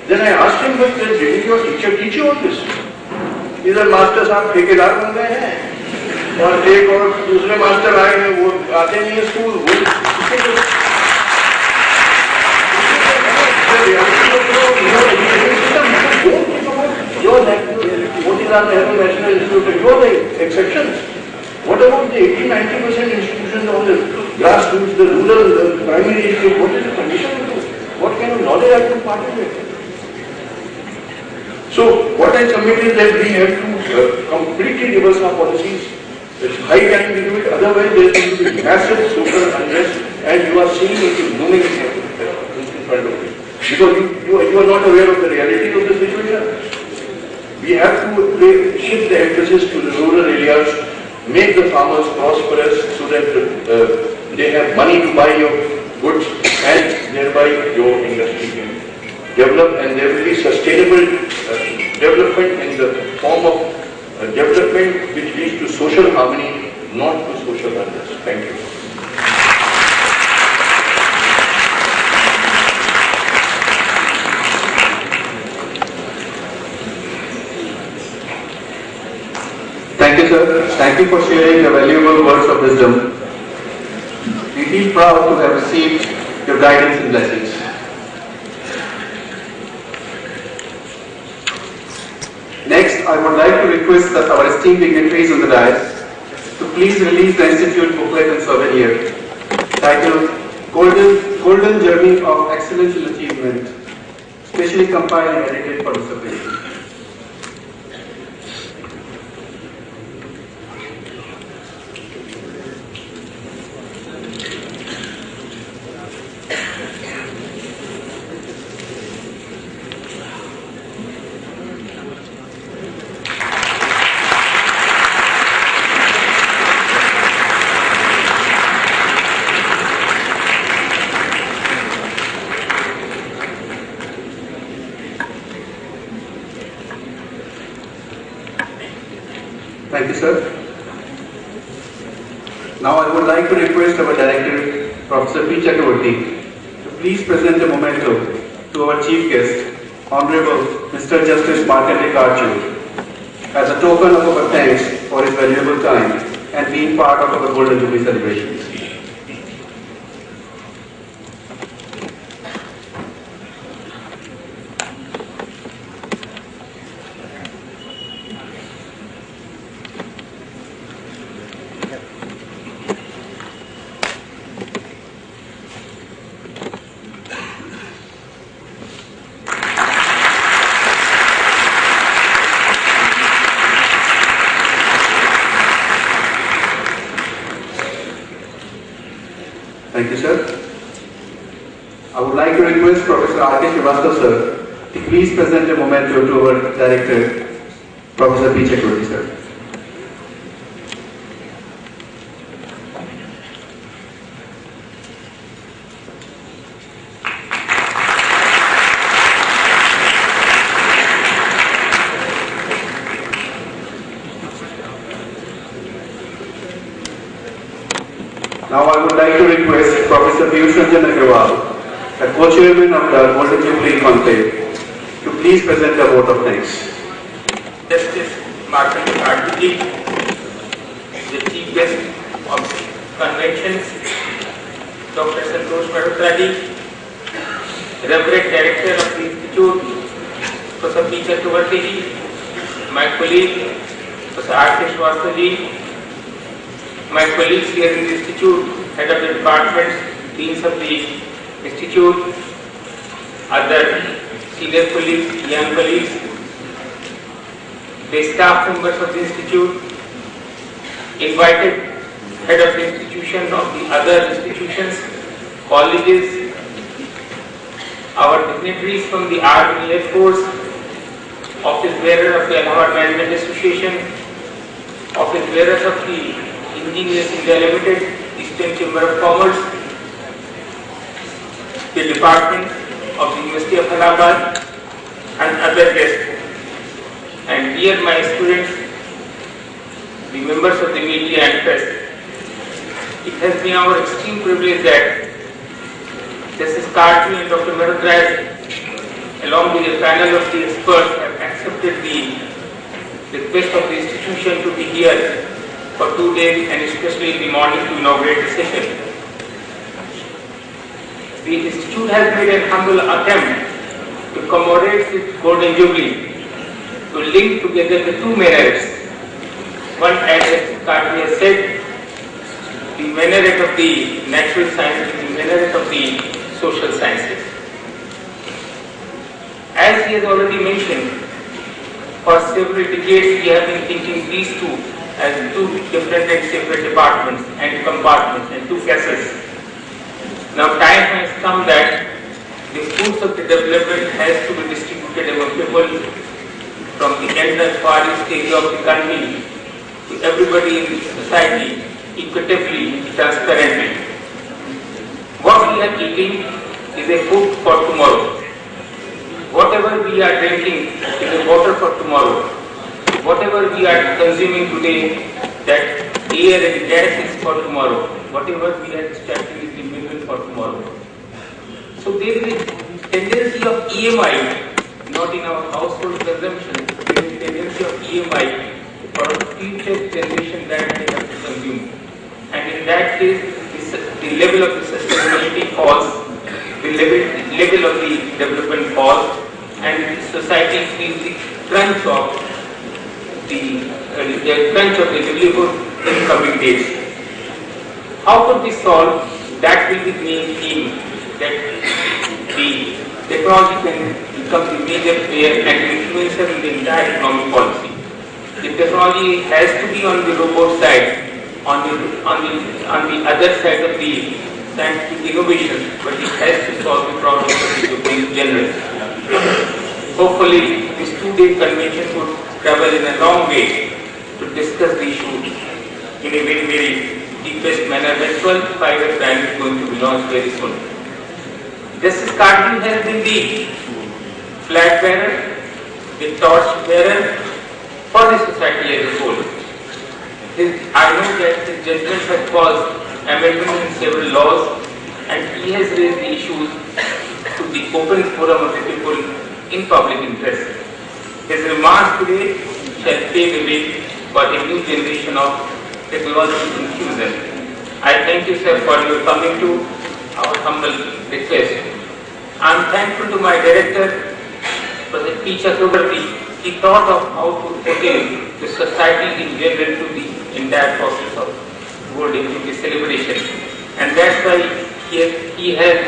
Then I asked him, but did your teacher teach you all this? He said, master साहब ठेकेदार बन गए हैं और एक और दूसरे मास्टर आए हैं वो आते नहीं है स्कूल वो Motilal National Institute, you are the exceptions. What about the 80-90% institutions of the grassroots, the rural, the primary education? What is the condition? What kind of knowledge I can participate? So, what I submit is that we have to completely reverse our policies. It's high time we do it, otherwise there is going to be massive social unrest, and you are seeing it is looming in front of you. Because you are not aware of the reality of the situation. We have to shift the emphasis to the rural areas, make the farmers prosperous so that they have money to buy your goods and thereby your industry can develop, and there will be sustainable development in the form of development which leads to social harmony, not to social unrest. Thank you. Thank you, sir. Thank you for sharing your valuable words of wisdom. We feel proud to have received your guidance and blessings. Next, I would like to request that our esteemed dignitaries on the dais to please release the Institute booklet and souvenir titled Golden Journey of Excellence and Achievement, specially compiled and edited for this occasion. Thank you, sir. Now I would like to request our director, Professor P. Chakravarti, to please present a memento to our chief guest, Honorable Mr. Justice Markandeya Karchu, as a token of our thanks for his valuable time and being part of our Golden Jubilee celebrations. Thank you, sir. I would like to request Professor R.K. Srivastava, sir, to please present a memento to our director, Professor P. Chakravarti, sir. Now I would like to request Professor Piyush Ranjan Agrawal, the co-chairman of the Golden Jubilee Conclave, to please present a vote of thanks. Justice Markandeya Karchu, the chief guest of the convention, Dr. Santosh Malhotra, Reverend Director of the Institute, Professor P. Chakravarti, my colleague, Professor R.K. Srivastava, my colleagues here in the Institute, head of the departments, deans of the Institute, other senior colleagues, young colleagues, the staff members of the Institute, invited head of the institution, of the other institutions, colleges, our dignitaries from the Army, Air Force, office bearer of the Allahabad Management Association, office bearers of the Engineers India Limited, Eastern Chamber of Commerce, the Department of the University of Allahabad, and other guests. And dear my students, the members of the media and press, it has been our extreme privilege that Justice Karchu and Dr. Malhotra along with a panel of the experts, have accepted the request of the institution to be here for 2 days and especially in the morning to inaugurate the session. The institute has made an humble attempt to commemorate its Golden Jubilee, to link together the two minarets. One, as Conclave has said, the minaret of the natural sciences, the minaret of the social sciences. As he has already mentioned, for several decades we have been thinking these two as two different and separate departments and compartments and two cases. Now time has come that the fruits of the development has to be distributed among people from the end and far east area of the country to everybody in the society equitably, transparently. What we are eating is a food for tomorrow. Whatever we are drinking is a water for tomorrow. Whatever we are consuming today, that air and gas is for tomorrow. Whatever we are extracting is the mineral for tomorrow. So there is a tendency of EMI, not in our household consumption, there is a tendency of EMI for future generation that they have to consume. And in that case, the level of the sustainability falls, the level of the development falls, and society feels the crunch of the livelihood in coming days. How could we solve? That will be the main theme, that the technology can become the major player and influencer in the entire economic policy. The technology has to be on the robot side, on the other side of the scientific innovation, but it has to solve the problems of the people in general. Hopefully, this 2-day convention would travel in a long way to discuss the issue in a very, very deepest manner. The 12th five-year plan is going to be launched very soon. Justice Conclave has been the flag bearer, the torch bearer for the society as a whole. I know that his judgment has caused amendments in several laws, and he has raised the issues to the open forum of the people in public interest. His remarks today shall pave the way for a new generation of technological inclusion. I thank you, sir, for your coming to our humble request. I am thankful to my director, Professor P. Jubilee. He thought of how to put in the society in general to the entire process of Golden Jubilee celebration, and that's why he has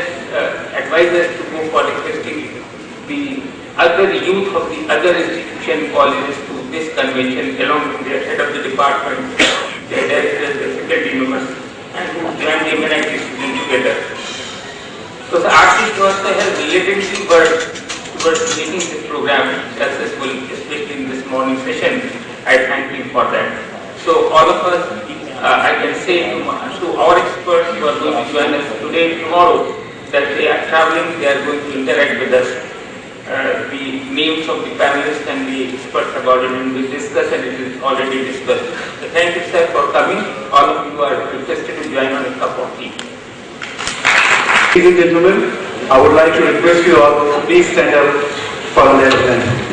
advised us to go for requesting the other youth of the other institution colleges to this convention, along with their head of the department, their directors, their faculty members, and who join the MNIT students together. So the artist also has relentlessly worked towards making this program successful, especially in this morning session. I thank him for that. So all of us, I can say to our experts who are going to join us today, tomorrow, that they are traveling, they are going to interact with us. The names of the panelists and the experts have already been discussed, and it is already discussed. So thank you, sir, for coming. All of you are requested to join on a cup of tea. Ladies and gentlemen, I would like to request you all to please stand up for the event.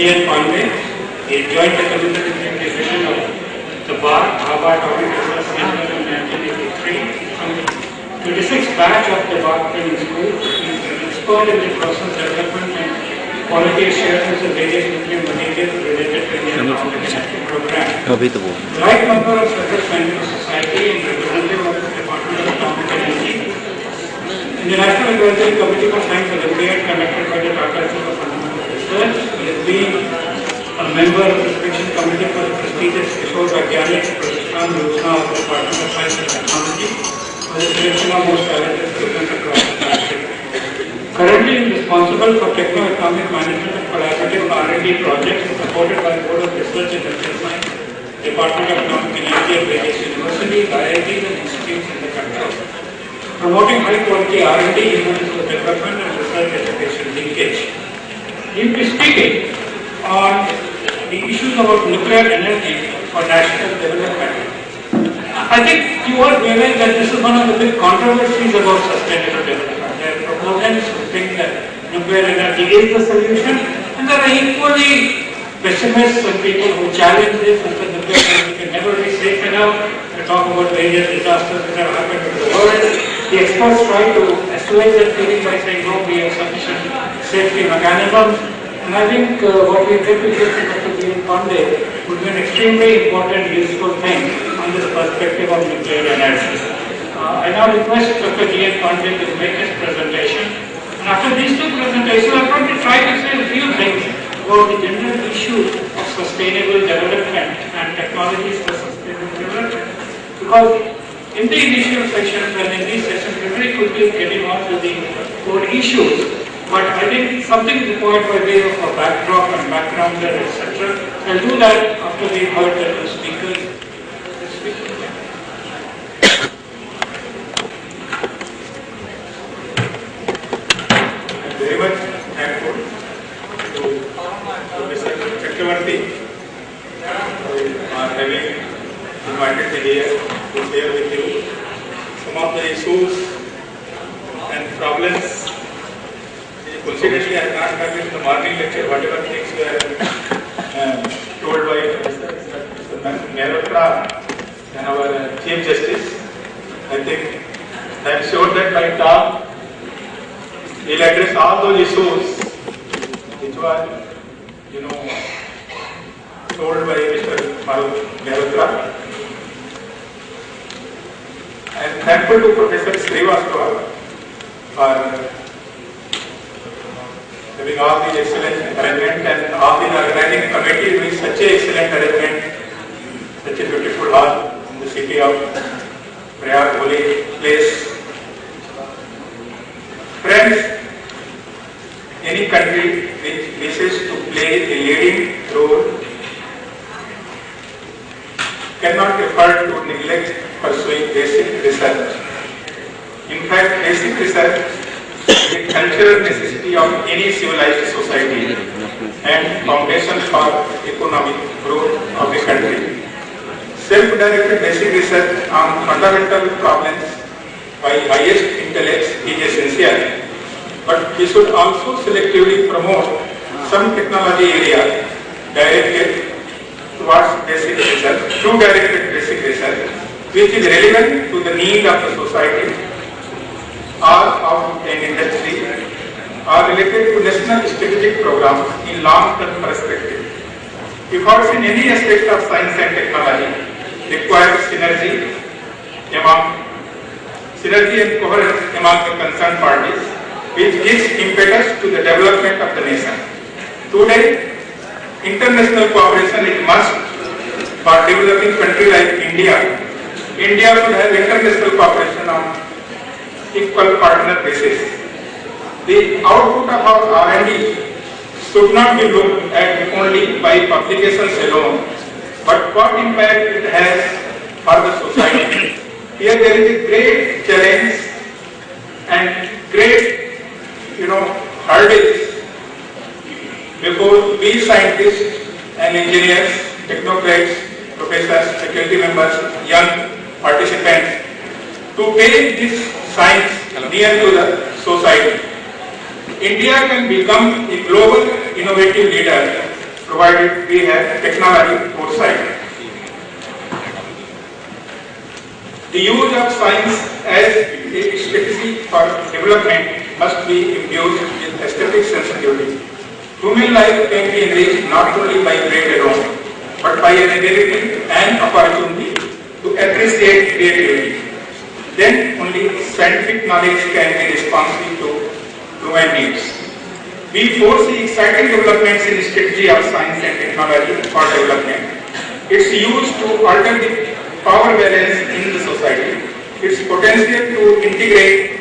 G.N. Pandey. He joined the committee division of the bar, Harvard Audit Research Center in 1983. From the 26th batch of the bar training school, he is an expert in the process development and quality assurance of various nuclear materials related to the Competency program. The right member of Federal Scientific Society and representative of the Department of Atomic Energy. In the National Advisory Committee for Science Olympiad conducted by the Tata Institute of Fundamental Research, he has been a member of the Selection Committee for the prestigious Kishore Vaigyanik Prashant Yojana of the Department of Science and Technology for the selection of most talented students across the country. Currently, he is responsible for techno-economic management and collaborative R&D projects supported by the Board of Research and Industrial Science, Department of Atomic Energy at various universities, IITs and institutes in the country. Promoting high-quality R&D units for development and research education linkage. He will be speaking on the issues about nuclear energy for national development. I think you all realize that this is one of the big controversies about sustainable development. There are proponents who think that nuclear energy is the solution, and there are equally pessimists and people who challenge this and say nuclear energy can never be safe enough. They talk about various disasters that have happened in the world. The experts try to assuage that feeling by saying, no, we have sufficient safety mechanisms. And I think what we get to hear from Dr. G.N. Pandey would be an extremely important, useful thing under the perspective of nuclear energy. I now request Dr. G.N. Pandey to make his presentation. And after these two presentations, I'm going to try to say a few things about the general issue of sustainable development and technologies for sustainable development. Because in the initial sessions and in these sessions, we very quickly getting on to the core issues. But I think something is required by way of a backdrop and background, etc. I'll do that after we've heard the speakers. I'm very much thankful to Mr. Chakravarti for having invited me here to share with you some of the issues and problems. Coincidentally, I have not heard in the morning lecture whatever things were told by Mr. Mehrotra and our Chief Justice. I think I am sure that by talk we will address all those issues which were, told by Mr. Mehrotra. I am thankful to Professor Srivastava for having all these excellent arrangement and all the organizing committee doing such an excellent arrangement, such a beautiful hall in the city of Prayag, holy place. Friends, any country which wishes to play a leading role cannot afford to neglect pursuing basic research. In fact, basic research is a cultural necessity of any civilized society and foundation for economic growth of the country. Self-directed basic research on fundamental problems by highest intellects is essential, but we should also selectively promote some technology areas directed towards basic research, through directed basic research, which is relevant to the need of the society or of an industry are related to national strategic programs in long-term perspective. Efforts in any aspect of science and technology require synergy and coherence among the concerned parties, which gives impetus to the development of the nation. Today, international cooperation is must for developing country like India. India should have international cooperation on equal partner basis. The output of our R&D should not be looked at only by publications alone, but what impact it has for the society. Here there is a great challenge and great, hurdles before we scientists and engineers, technocrats, professors, faculty members, young participants to take this science near to the society. India can become a global innovative leader provided we have technology foresight. The use of science as a strategy for development must be imbued with aesthetic sensitivity. Human life can be enriched not only by bread alone, but by an ability and opportunity to appreciate creativity. Then only scientific knowledge can be responsive to human needs. We foresee exciting developments in the strategy of science and technology for development. Its use to alter the power balance in the society, its potential to integrate